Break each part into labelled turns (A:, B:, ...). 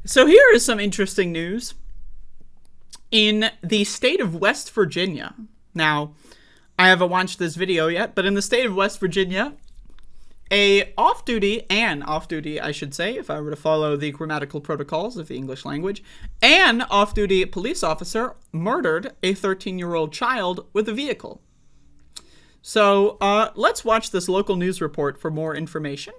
A: So here is some interesting news. In the state of West Virginia, now, I haven't watched this video yet, but in the state of West Virginia, an off-duty, I should say, if I were to follow the grammatical protocols of the English language, an off-duty police officer murdered a 13-year-old child with a vehicle. So, let's watch this local news report for more information.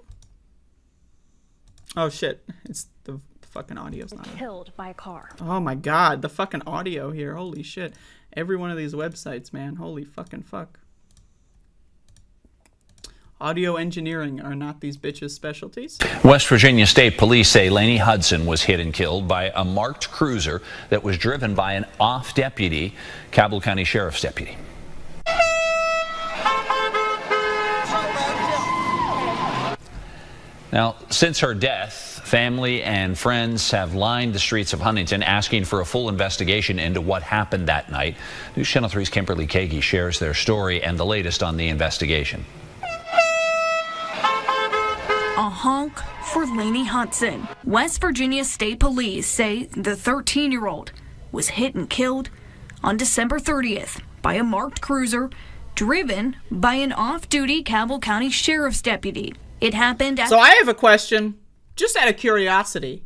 A: Oh shit, it's the fucking audio's not
B: killed by a car.
A: Oh my god, the fucking audio here. Holy shit. Every one of these websites, man. Holy fucking fuck. Audio engineering are not these bitches' specialties.
C: West Virginia State Police say Lainey Hudson was hit and killed by a marked cruiser that was driven by an off-deputy, Cabell County Sheriff's deputy. Now, since her death, family and friends have lined the streets of Huntington asking for a full investigation into what happened that night. News Channel 3's Kimberly Kagi shares their story and the latest on the investigation.
B: A honk for Lainey Hudson. West Virginia State Police say the 13-year-old was hit and killed on December 30th by a marked cruiser driven by an off-duty Cabell County Sheriff's deputy. It happened at...
A: So I have a question, just out of curiosity.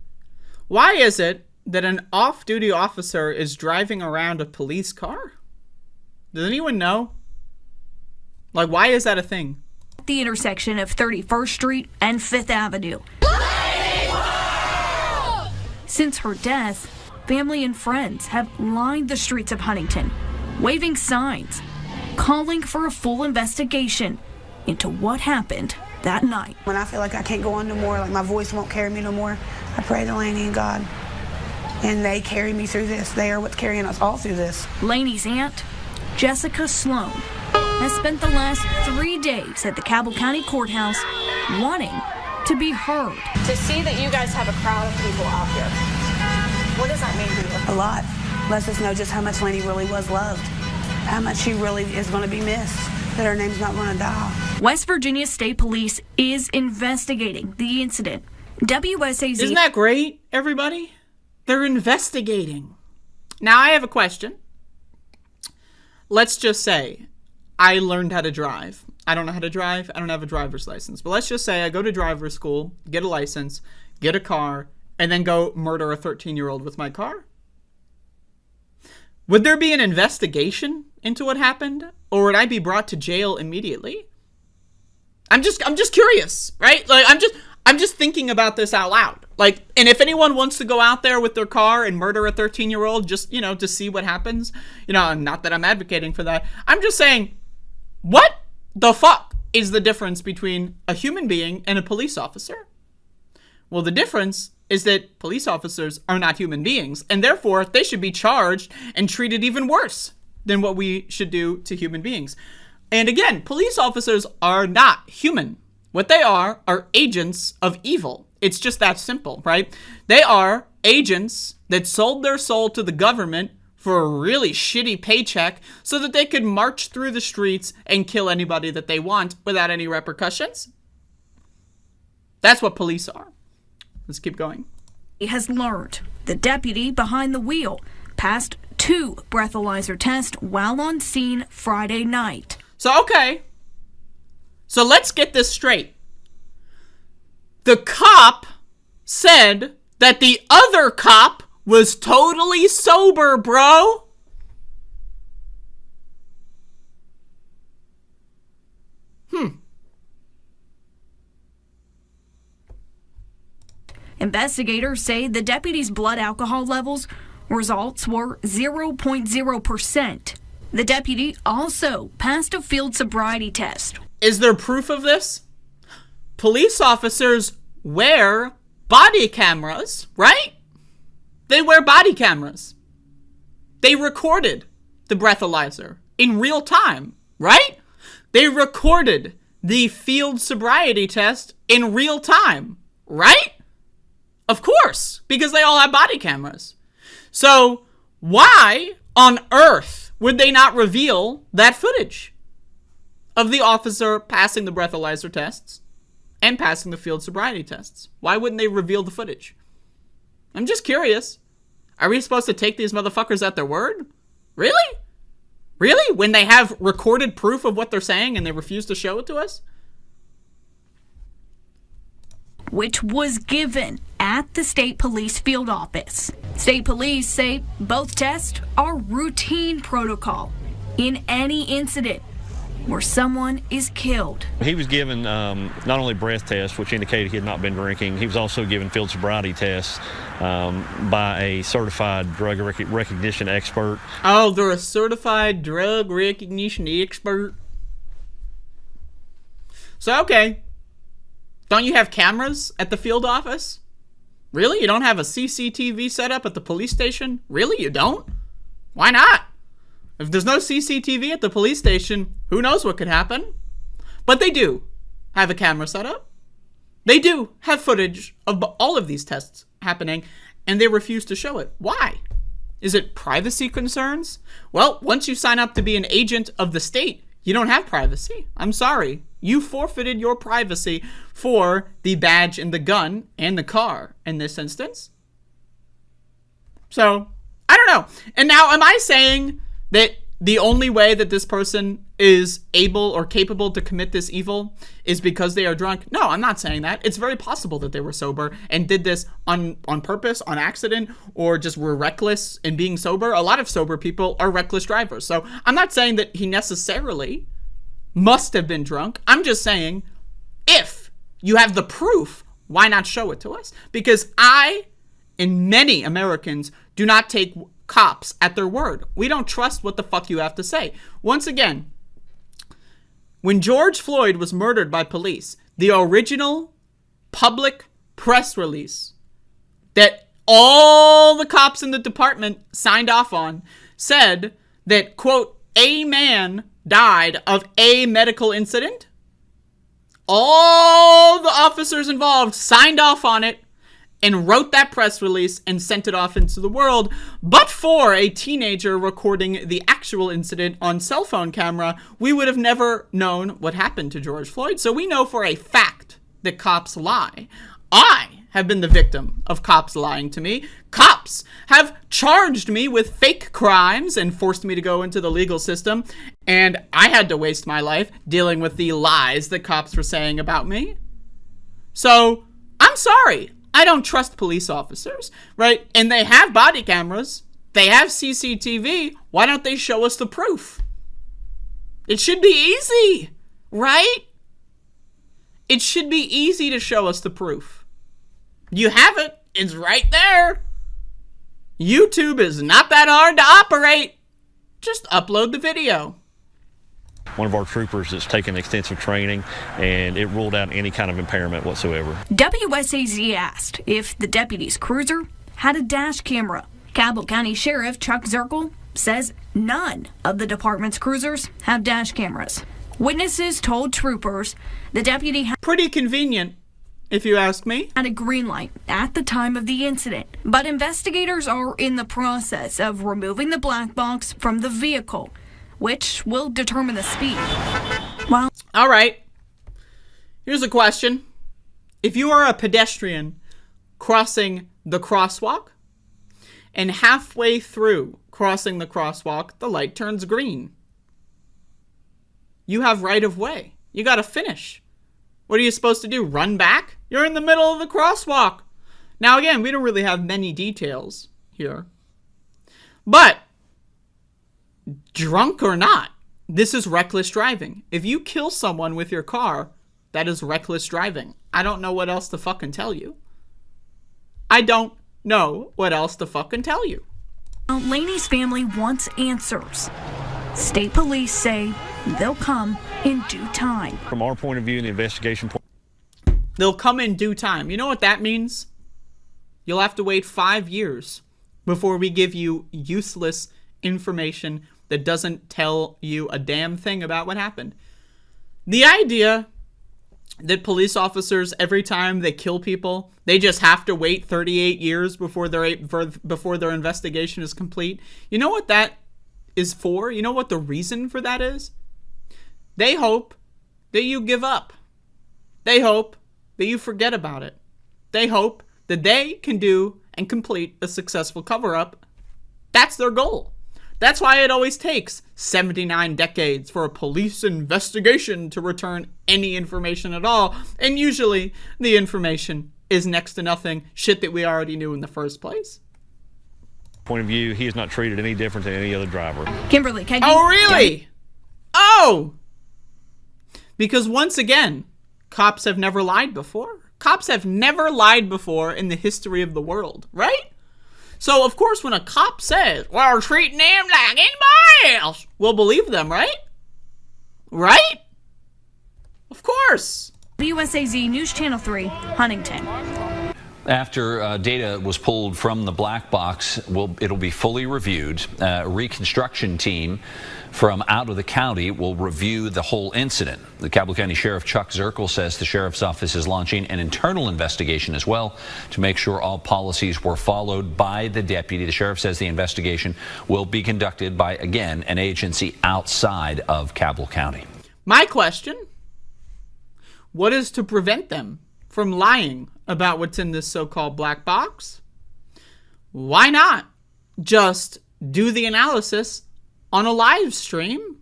A: Why is it that an off-duty officer is driving around a police car? Does anyone know? Like, why is that a thing?
B: The intersection of 31st Street and 5th Avenue. Since her death, family and friends have lined the streets of Huntington, waving signs, calling for a full investigation into what happened that night.
D: When I feel like I can't go on no more, like my voice won't carry me no more, I pray to Lainey and God. And they carry me through this. They are what's carrying us all through this.
B: Lainey's aunt, Jessica Sloan, has spent the last 3 days at the Cabell County Courthouse wanting to be heard.
E: To see that you guys have a crowd of people out here, what does that mean to you?
D: A lot. Lets us know just how much Lainey really was loved, how much she really is going to be missed, that her name's not going to die.
B: West Virginia State Police is investigating the incident. WSAZ...
A: Isn't that great, everybody? They're investigating. Now, I have a question. Let's just say I learned how to drive. I don't know how to drive. I don't have a driver's license. But let's just say I go to driver's school, get a license, get a car, and then go murder a 13-year-old with my car. Would there be an investigation into what happened? Or would I be brought to jail immediately? I'm just curious, right? Like, I'm just thinking about this out loud. Like, and if anyone wants to go out there with their car and murder a 13-year-old just, to see what happens, not that I'm advocating for that. I'm just saying, what the fuck is the difference between a human being and a police officer? Well, the difference is that police officers are not human beings, and therefore they should be charged and treated even worse than what we should do to human beings. And again, police officers are not human. What they are agents of evil. It's just that simple, right? They are agents that sold their soul to the government for a really shitty paycheck so that they could march through the streets and kill anybody that they want without any repercussions. That's what police are. Let's keep going.
B: He has learned the deputy behind the wheel passed 2 breathalyzer tests while on scene Friday night.
A: So, okay. So let's get this straight. The cop said that the other cop was totally sober, bro.
B: Investigators say the deputy's blood alcohol levels results were 0.0%. The deputy also passed a field sobriety test.
A: Is there proof of this? Police officers wear body cameras, right? They wear body cameras. They recorded the breathalyzer in real time, right? They recorded the field sobriety test in real time, right? Of course, because they all have body cameras. So why on earth would they not reveal that footage of the officer passing the breathalyzer tests and passing the field sobriety tests? Why wouldn't they reveal the footage? I'm just curious. Are we supposed to take these motherfuckers at their word? Really? Really? When they have recorded proof of what they're saying and they refuse to show it to us?
B: Which was given at the state police field office. State police say both tests are routine protocol in any incident where someone is killed.
F: He was given not only breath tests, which indicated he had not been drinking, he was also given field sobriety tests by a certified drug recognition expert.
A: Oh, they're a certified drug recognition expert. So, okay. Don't you have cameras at the field office? Really? You don't have a CCTV set up at the police station? Really? You don't? Why not? If there's no CCTV at the police station, who knows what could happen? But they do have a camera set up. They do have footage of all of these tests happening, and they refuse to show it. Why? Is it privacy concerns? Well, once you sign up to be an agent of the state, you don't have privacy. I'm sorry. You forfeited your privacy for the badge and the gun and the car in this instance. So, I don't know. And now, am I saying that the only way that this person is able or capable to commit this evil is because they are drunk? No, I'm not saying that. It's very possible that they were sober and did this on purpose, on accident, or just were reckless in being sober. A lot of sober people are reckless drivers. So I'm not saying that he necessarily must have been drunk. I'm just saying, if you have the proof, why not show it to us? Because I and many Americans do not take cops at their word. We don't trust what the fuck you have to say. Once again, when George Floyd was murdered by police, the original public press release that all the cops in the department signed off on said that, quote, a man died of a medical incident. All the officers involved signed off on it and wrote that press release and sent it off into the world, but for a teenager recording the actual incident on cell phone camera, we would have never known what happened to George Floyd. So we know for a fact that cops lie. I have been the victim of cops lying to me. Cops have charged me with fake crimes and forced me to go into the legal system, and I had to waste my life dealing with the lies that cops were saying about me. So, I'm sorry. I don't trust police officers, right? And they have body cameras. They have CCTV. Why don't they show us the proof? It should be easy, right? It should be easy to show us the proof. You have it. It's right there. YouTube is not that hard to operate. Just upload the video.
F: One of our troopers has taken extensive training, and it ruled out any kind of impairment whatsoever.
B: WSAZ asked if the deputy's cruiser had a dash camera. Cabell County Sheriff Chuck Zirkle says none of the department's cruisers have dash cameras. Witnesses told troopers the deputy had
A: Pretty convenient, if you ask me.
B: a green light at the time of the incident, but investigators are in the process of removing the black box from the vehicle, which will determine the speed. While
A: All right. Here's a question. If you are a pedestrian crossing the crosswalk, and halfway through crossing the crosswalk, the light turns green, you have right of way. You gotta finish. What are you supposed to do? Run back? You're in the middle of the crosswalk. Now, again, we don't really have many details here. But, drunk or not, this is reckless driving. If you kill someone with your car, that is reckless driving. I don't know what else to fucking tell you. I don't know what else to fucking tell you.
B: Laney's family wants answers. State police say they'll come in due time.
F: From our point of view, in the investigation point,
A: They'll come in due time. You know what that means? You'll have to wait 5 years before we give you useless information that doesn't tell you a damn thing about what happened. The idea that police officers, every time they kill people, they just have to wait 38 years before their investigation is complete. You know what that is for? You know what the reason for that is? They hope that you give up. They hope that you forget about it. They hope that they can do and complete a successful cover-up. That's their goal. That's why it always takes 79 decades for a police investigation to return any information at all. And usually the information is next to nothing, shit that we already knew in the first place.
F: Point of view, he is not treated any different than any other driver.
B: Kimberly, can you...
A: Oh, really? Oh! Because once again, cops have never lied before. Cops have never lied before in the history of the world, right? So, of course, when a cop says, we're treating them like anybody else, we'll believe them, right? Right? Of course.
B: WSAZ News Channel 3, Huntington.
C: After data was pulled from the black box, it'll be fully reviewed. A reconstruction team from out of the county will review the whole incident. The Cabell County Sheriff Chuck Zirkle says the sheriff's office is launching an internal investigation as well to make sure all policies were followed by the deputy. The sheriff says the investigation will be conducted by, again, an agency outside of Cabell County.
A: My question, what is to prevent them from lying about what's in this so-called black box? Why not just do the analysis on a live stream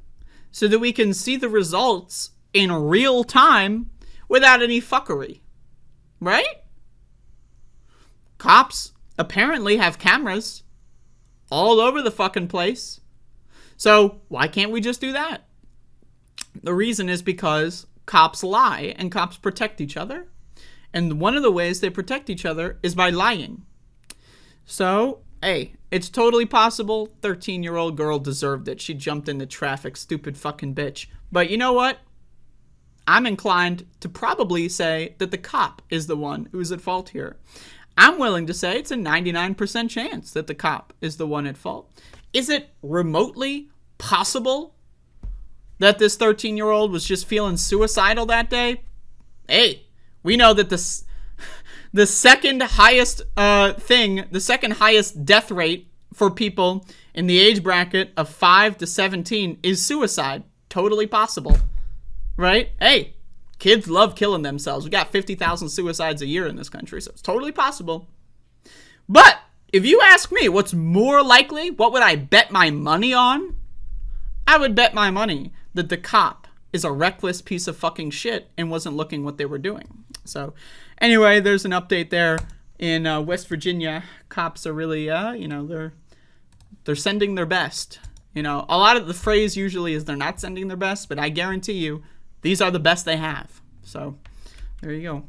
A: so that we can see the results in real time without any fuckery, right? Cops apparently have cameras all over the fucking place. So why can't we just do that? The reason is because cops lie and cops protect each other. And one of the ways they protect each other is by lying. So, hey, it's totally possible 13-year-old girl deserved it. She jumped into traffic, stupid fucking bitch. But you know what? I'm inclined to probably say that the cop is the one who's at fault here. I'm willing to say it's a 99% chance that the cop is the one at fault. Is it remotely possible that this 13-year-old was just feeling suicidal that day? Hey, we know that the second highest the second highest death rate for people in the age bracket of 5 to 17 is suicide. Totally possible, right? Hey, kids love killing themselves. We got 50,000 suicides a year in this country, so it's totally possible. But if you ask me what's more likely, what would I bet my money on? I would bet my money that the cop is a reckless piece of fucking shit and wasn't looking what they were doing. So anyway, there's an update there in West Virginia. Cops are really, they're sending their best. You know, a lot of the phrase usually is they're not sending their best, but I guarantee you these are the best they have. So there you go.